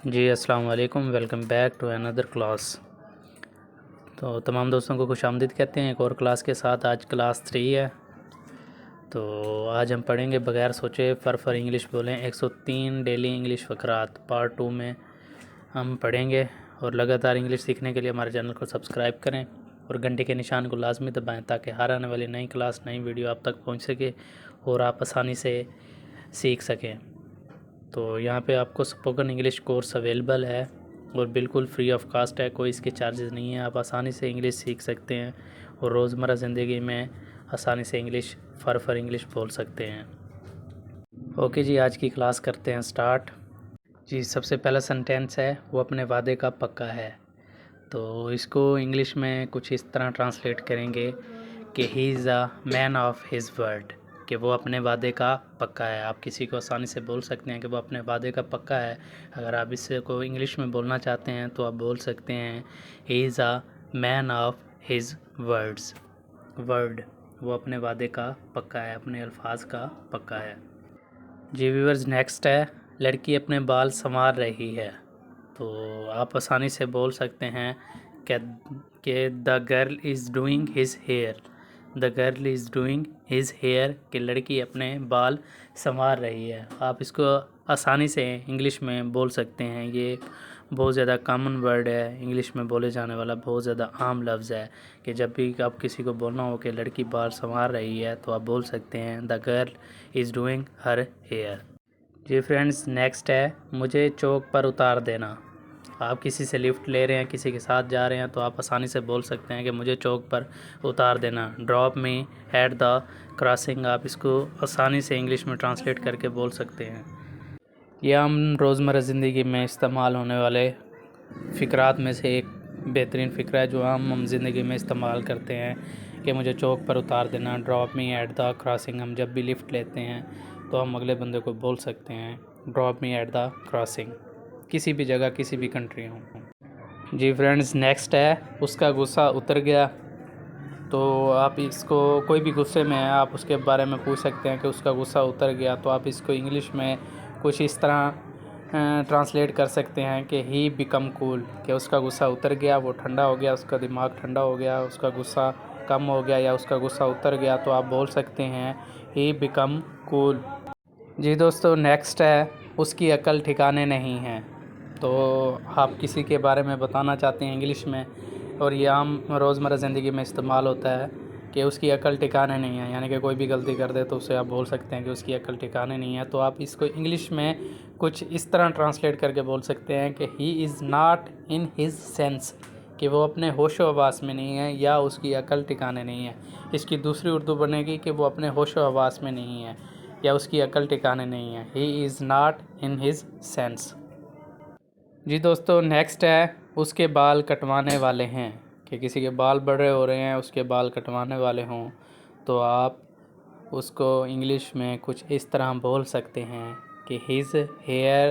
جی السلام علیکم، welcome back to اندر کلاس۔ تو تمام دوستوں کو خوش آمدید کہتے ہیں ایک اور کلاس کے ساتھ۔ آج کلاس 3 ہے، تو آج ہم پڑھیں گے بغیر سوچے فر انگلش بولیں 103 ڈیلی انگلش فقرات پارٹ 2 میں ہم پڑھیں گے۔ اور لگاتار انگلش سیکھنے کے لیے ہمارے چینل کو سبسکرائب کریں اور گھنٹے کے نشان کو لازمی دبائیں تاکہ ہر آنے والی نئی کلاس نئی ویڈیو آپ تک پہنچ سکے اور آپ آسانی سے سیکھ سکیں۔ تو یہاں پہ آپ کو اسپوکن انگلش کورس اویلیبل ہے اور بالکل فری آف کاسٹ ہے، کوئی اس کے چارجز نہیں ہیں۔ آپ آسانی سے انگلش سیکھ سکتے ہیں اور روزمرہ زندگی میں آسانی سے انگلش فر انگلش بول سکتے ہیں۔ اوکے جی، آج کی کلاس کرتے ہیں سٹارٹ۔ جی سب سے پہلا سنٹینس ہے وہ اپنے وعدے کا پکا ہے، تو اس کو انگلش میں کچھ اس طرح ٹرانسلیٹ کریں گے کہ he is a main of his word, کہ وہ اپنے وعدے کا پکا ہے۔ آپ کسی کو آسانی سے بول سکتے ہیں کہ وہ اپنے وعدے کا پکا ہے۔ اگر آپ اس کو انگلش میں بولنا چاہتے ہیں تو آپ بول سکتے ہیں ہی از اے مین آف ہز ورڈز۔ ورڈ، وہ اپنے وعدے کا پکا ہے، اپنے الفاظ کا پکا ہے۔ جی ویورز، نیکسٹ ہے لڑکی اپنے بال سنوار رہی ہے، تو آپ آسانی سے بول سکتے ہیں کہ the girl is doing his hair. The girl is doing his hair, کہ لڑکی اپنے بال سنوار رہی ہے۔ آپ اس کو آسانی سے انگلش میں بول سکتے ہیں۔ یہ بہت زیادہ کامن ورڈ ہے، انگلش میں بولے جانے والا بہت زیادہ عام لفظ ہے کہ جب بھی آپ کسی کو بولنا ہو کہ لڑکی بال سنوار رہی ہے تو آپ بول سکتے ہیں the girl is doing her hair. جی فرینڈز، نیکسٹ ہے مجھے چوک پر اتار دینا۔ آپ کسی سے لفٹ لے رہے ہیں، کسی کے ساتھ جا رہے ہیں تو آپ آسانی سے بول سکتے ہیں کہ مجھے چوک پر اتار دینا۔ Drop me at the crossing, آپ اس کو آسانی سے انگلش میں ٹرانسلیٹ کر کے بول سکتے ہیں۔ یہ ہم روزمرہ زندگی میں استعمال ہونے والے فقرات میں سے ایک بہترین فقرہ ہے جو ہم زندگی میں استعمال کرتے ہیں کہ مجھے چوک پر اتار دینا۔ Drop me at the crossing, ہم جب بھی لفٹ لیتے ہیں تو ہم اگلے بندے کو بول سکتے ہیں drop me at the crossing, کسی بھی جگہ کسی بھی کنٹری ہوں۔ جی فرینڈز، نیکسٹ ہے اس کا غصہ اتر گیا، تو آپ اس کو کوئی بھی غصے میں ہے آپ اس کے بارے میں پوچھ سکتے ہیں کہ اس کا غصہ اتر گیا، تو آپ اس کو انگلش میں کچھ اس طرح ٹرانسلیٹ کر سکتے ہیں کہ ہی بیکم کول، کہ اس کا غصہ اتر گیا، وہ ٹھنڈا ہو گیا، اس کا دماغ ٹھنڈا ہو گیا، اس کا غصہ کم ہو گیا یا اس کا غصہ اتر گیا، تو آپ بول سکتے ہیں ہی بیکم کول۔ جی دوستو، نیکسٹ ہے اس کی عقل ٹھکانے نہیں ہے، تو آپ کسی کے بارے میں بتانا چاہتے ہیں انگلش میں اور یہ عام روزمرہ زندگی میں استعمال ہوتا ہے کہ اس کی عقل ٹھکانے نہیں ہے، یعنی کہ کوئی بھی غلطی کر دے تو اسے آپ بول سکتے ہیں کہ اس کی عقل ٹھکانے نہیں ہے، تو آپ اس کو انگلش میں کچھ اس طرح ٹرانسلیٹ کر کے بول سکتے ہیں کہ he is not in his sense, کہ وہ اپنے ہوش و حواس میں نہیں ہے یا اس کی عقل ٹھکانے نہیں ہے۔ اس کی دوسری اردو بنے گی کہ وہ اپنے ہوش و حواس میں نہیں ہے یا اس کی عقل ٹھکانے نہیں ہے۔ He is not in his sense. جی دوستو، نیکسٹ ہے اس کے بال کٹوانے والے ہیں، کہ کسی کے بال بڑے ہو رہے ہیں، اس کے بال کٹوانے والے ہوں، تو آپ اس کو انگلش میں کچھ اس طرح بول سکتے ہیں کہ his hair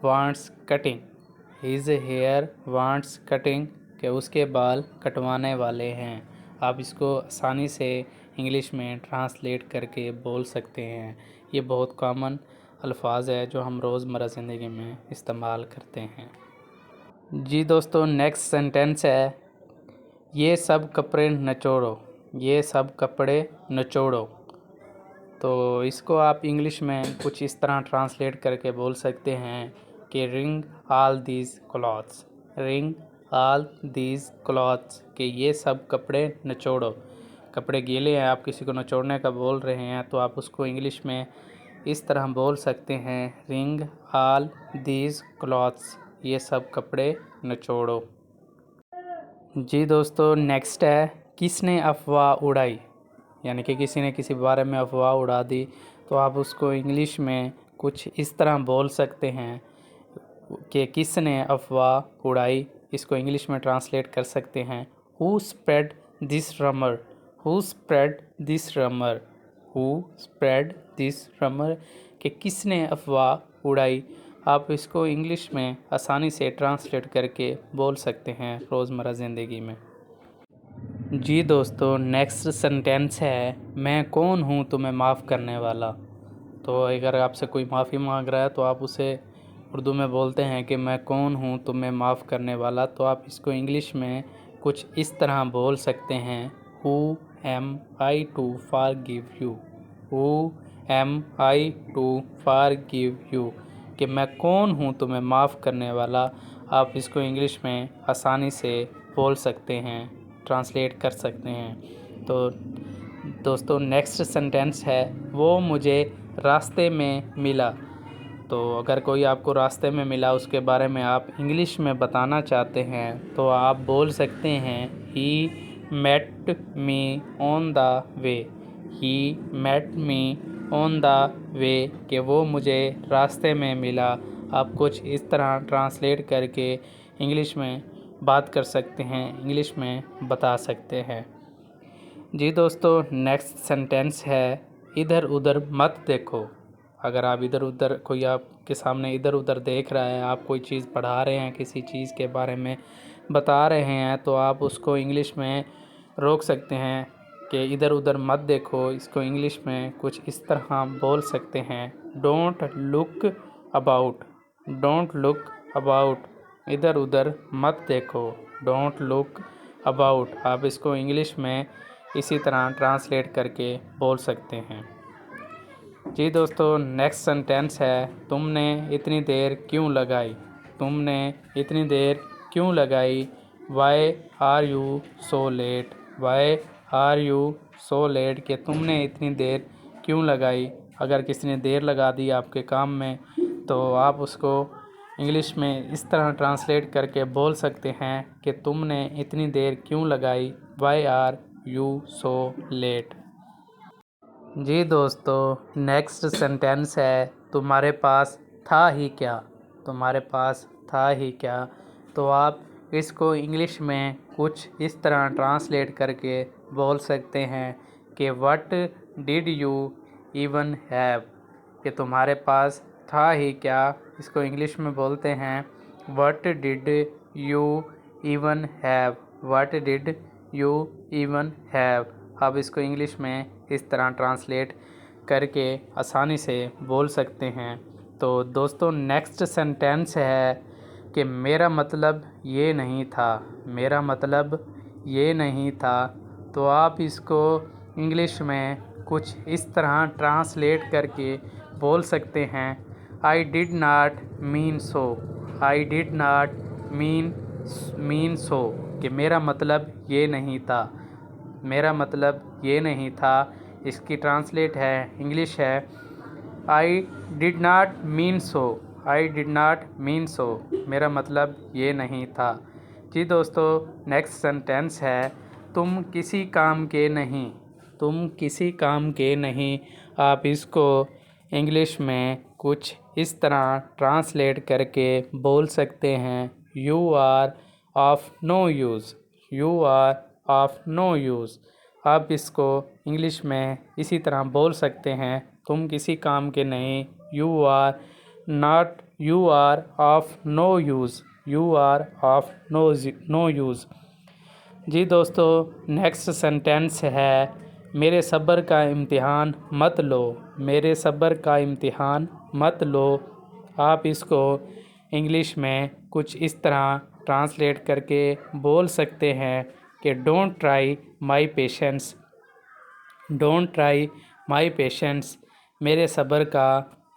wants cutting. His hair wants cutting, کہ اس کے بال کٹوانے والے ہیں۔ آپ اس کو آسانی سے انگلش میں ٹرانسلیٹ کر کے بول سکتے ہیں۔ یہ بہت کامن الفاظ ہے جو ہم روزمرہ زندگی میں استعمال کرتے ہیں۔ جی دوستو، نیکسٹ سینٹینس ہے یہ سب کپڑے نچوڑو۔ یہ سب کپڑے نچوڑو، تو اس کو آپ انگلش میں کچھ اس طرح ٹرانسلیٹ کر کے بول سکتے ہیں کہ رنگ آل دیز کلاتھس۔ رنگ آل دیز کلاتھس، کہ یہ سب کپڑے نچوڑو۔ کپڑے گیلے ہیں، آپ کسی کو نچوڑنے کا بول رہے ہیں تو آپ اس کو انگلش میں اس طرح بول سکتے ہیں رنگ آل دیز کلاتھس، یہ سب کپڑے نچوڑو۔ جی دوستو، نیکسٹ ہے کس نے افواہ اڑائی، یعنی کہ کسی نے کسی بارے میں افواہ اڑا دی، تو آپ اس کو انگلش میں کچھ اس طرح بول سکتے ہیں کہ کس نے افواہ اڑائی۔ اس کو انگلش میں ٹرانسلیٹ کر سکتے ہیں who spread this rumor۔ who spread this rumor۔ who spread this rumor، کہ کس نے افواہ اڑائی۔ آپ اس کو انگلش میں آسانی سے ٹرانسلیٹ کر کے بول سکتے ہیں روزمرہ زندگی میں۔ جی دوستو، نیکسٹ سنٹینس ہے میں کون ہوں تمہیں معاف کرنے والا، تو اگر آپ سے کوئی معافی مانگ رہا ہے تو آپ اسے اردو میں بولتے ہیں کہ میں کون ہوں تمہیں معاف کرنے والا، تو آپ اس کو انگلش میں کچھ اس طرح بول سکتے ہیں Who am I to forgive you? Who am I to forgive you? کہ میں کون ہوں تمہیں معاف کرنے والا. آپ اس کو انگلش میں آسانی سے بول سکتے ہیں، ٹرانسلیٹ کر سکتے ہیں. تو دوستو نیکسٹ سینٹینس ہے وہ مجھے راستے میں ملا. تو اگر کوئی آپ کو راستے میں ملا، اس کے بارے میں آپ انگلش میں بتانا چاہتے ہیں تو آپ بول سکتے ہیں He met me on the way. He met me on the way کہ وہ مجھے راستے میں ملا. آپ کچھ اس طرح ٹرانسلیٹ کر کے انگلش میں بات کر سکتے ہیں، انگلش میں بتا سکتے ہیں. جی دوستو نیکسٹ سینٹینس ہے ادھر ادھر مت دیکھو. اگر آپ ادھر ادھر، کوئی آپ کے سامنے ادھر ادھر دیکھ رہا ہے، آپ کوئی چیز پڑھا رہے ہیں، کسی چیز کے بارے میں بتا رہے ہیں، تو آپ اس کو انگلش میں روک سکتے ہیں کہ ادھر ادھر مت دیکھو. اس کو انگلش میں کچھ اس طرح بول سکتے ہیں don't look about. Don't look about, ادھر ادھر مت دیکھو. Don't look about. آپ اس کو انگلش میں اسی طرح ٹرانسلیٹ کر کے بول سکتے ہیں. جی دوستو نیکسٹ سینٹینس ہے تم نے اتنی دیر کیوں لگائی. تم نے اتنی دیر کیوں لگائی. Why are you so late. Why are you so late کہ تم نے اتنی دیر کیوں لگائی. اگر کسی نے دیر لگا دی آپ کے کام میں تو آپ اس کو انگلش میں اس طرح ٹرانسلیٹ کر کے بول سکتے ہیں کہ تم نے اتنی دیر کیوں لگائی. Why are you so late. جی دوستو نیکسٹ سینٹینس ہے تمہارے پاس تھا ہی کیا. تمہارے پاس تھا ہی کیا. تو آپ اس کو انگلش میں کچھ اس طرح ٹرانسلیٹ کر کے بول سکتے ہیں کہ what did you even have. کہ تمہارے پاس تھا ہی کیا. اس کو انگلش میں بولتے ہیں what did you even have. What did you even have. آپ اس کو انگلش میں اس طرح ٹرانسلیٹ کر کے آسانی سے بول سکتے ہیں. تو دوستو نیکسٹ سینٹینس ہے کہ میرا مطلب یہ نہیں تھا. میرا مطلب یہ نہیں تھا. تو آپ اس کو انگلش میں کچھ اس طرح ٹرانسلیٹ کر کے بول سکتے ہیں I did not mean so. I did not mean so کہ میرا مطلب یہ نہیں تھا. میرا مطلب یہ نہیں تھا. اس کی ٹرانسلیٹ ہے انگلش ہے I did not mean so. I did not mean so میرا مطلب یہ نہیں تھا. جی دوستو نیکسٹ سینٹینس ہے تم کسی کام کے نہیں. تم کسی کام کے نہیں. آپ اس کو انگلش میں کچھ اس طرح ٹرانسلیٹ کر کے بول سکتے ہیں You are of no use. You are of no use. آپ اس کو انگلش میں اسی طرح بول سکتے ہیں تم کسی کام کے نہیں. You are not. You are of no use. You are of no use. جی دوستو نیکسٹ سینٹینس ہے میرے صبر کا امتحان مت لو. میرے صبر کا امتحان مت لو. آپ اس کو انگلش میں کچھ اس طرح ٹرانسلیٹ کر کے بول سکتے ہیں کہ don't try my patience. Don't try my patience. میرے صبر کا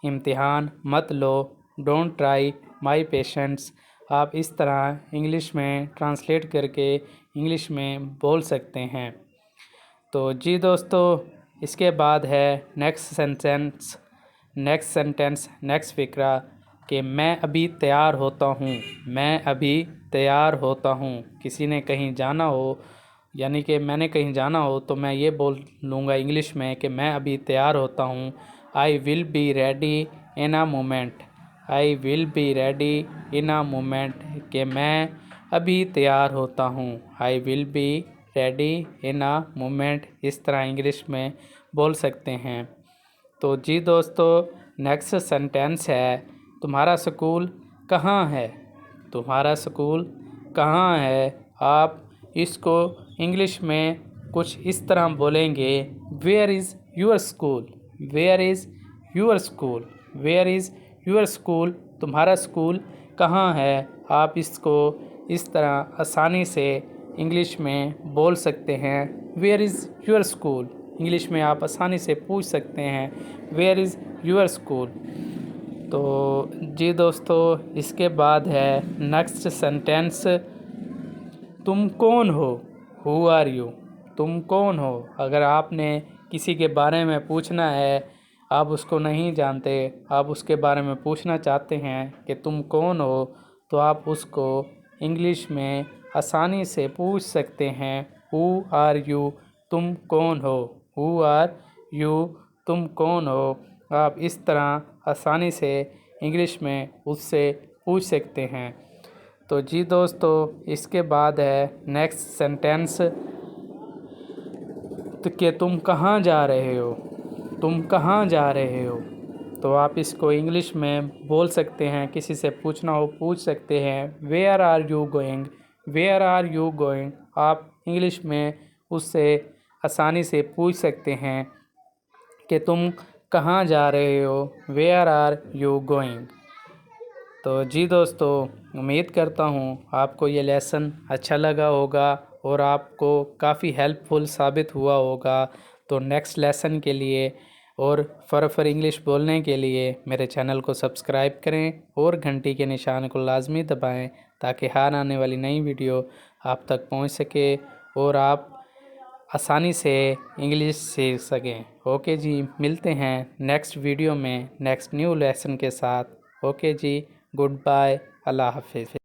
امتحان مت لو. Don't try my patience. آپ اس طرح انگلش میں ٹرانسلیٹ کر کے انگلش میں بول سکتے ہیں. تو جی دوستو اس کے بعد ہے نیکسٹ سینٹینس. نیکسٹ فقرہ کہ میں ابھی تیار ہوتا ہوں. میں ابھی تیار ہوتا ہوں. کسی نے کہیں جانا ہو، یعنی کہ میں نے کہیں جانا ہو تو میں یہ بول لوں گا انگلش میں کہ میں ابھی تیار ہوتا ہوں. I will be ready in a moment. I will be ready in a moment کہ میں ابھی تیار ہوتا ہوں. I will be ready in a moment اس طرح انگلش میں بول سکتے ہیں. تو جی دوستو نیکسٹ سینٹینس ہے تمہارا سکول کہاں ہے. تمہارا سکول کہاں ہے. آپ اس کو انگلش میں کچھ اس طرح بولیں گے Where is your school. Where is your school. Where is your school تمہارا اسکول کہاں ہے، آپ اس کو اس طرح آسانی سے انگلش میں بول سکتے ہیں، where is your school. English میں آپ آسانی سے پوچھ سکتے ہیں ویئر از یور اسکول۔ تو جی دوستو، اس کے بعد ہے نیکسٹ سینٹینس، تم کون ہو، ہو آر یو، تم کون ہو۔ اگر آپ نے کسی کے بارے میں پوچھنا ہے، آپ اس کو نہیں جانتے، آپ اس کے بارے میں پوچھنا چاہتے ہیں کہ تم کون ہو، تو آپ اس کو انگلش میں آسانی سے پوچھ سکتے ہیں ہو آر یو، تم کون ہو، ہو آر یو، تم کون ہو۔ آپ اس طرح آسانی سے انگلش میں اس سے پوچھ سکتے ہیں۔ تو جی دوستو، اس کے بعد ہے نیکسٹ سینٹینس، کہ تم کہاں جا رہے ہو، تم کہاں جا رہے ہو۔ تو آپ اس کو انگلش میں بول سکتے ہیں، کسی سے پوچھنا ہو پوچھ سکتے ہیں where are you going, where are you going. آپ انگلش میں اس سے آسانی سے پوچھ سکتے ہیں کہ تم کہاں جا رہے ہو، ویئر آر یو گوئنگ۔ تو جی دوستو، امید کرتا ہوں آپ کو یہ لیسن اچھا لگا ہوگا اور آپ کو کافی ہیلپ فل ثابت ہوا ہوگا۔ تو نیکسٹ لیسن کے لیے اور فر انگلش بولنے کے لیے میرے چینل کو سبسکرائب کریں اور گھنٹی کے نشان کو لازمی دبائیں، تاکہ ہر آنے والی نئی ویڈیو آپ تک پہنچ سکے اور آپ آسانی سے انگلش سیکھ سکیں۔ اوکے جی، ملتے ہیں نیکسٹ ویڈیو میں نیکسٹ نیو لیسن کے ساتھ۔ اوکے جی، گڈ بائے، اللہ حافظ۔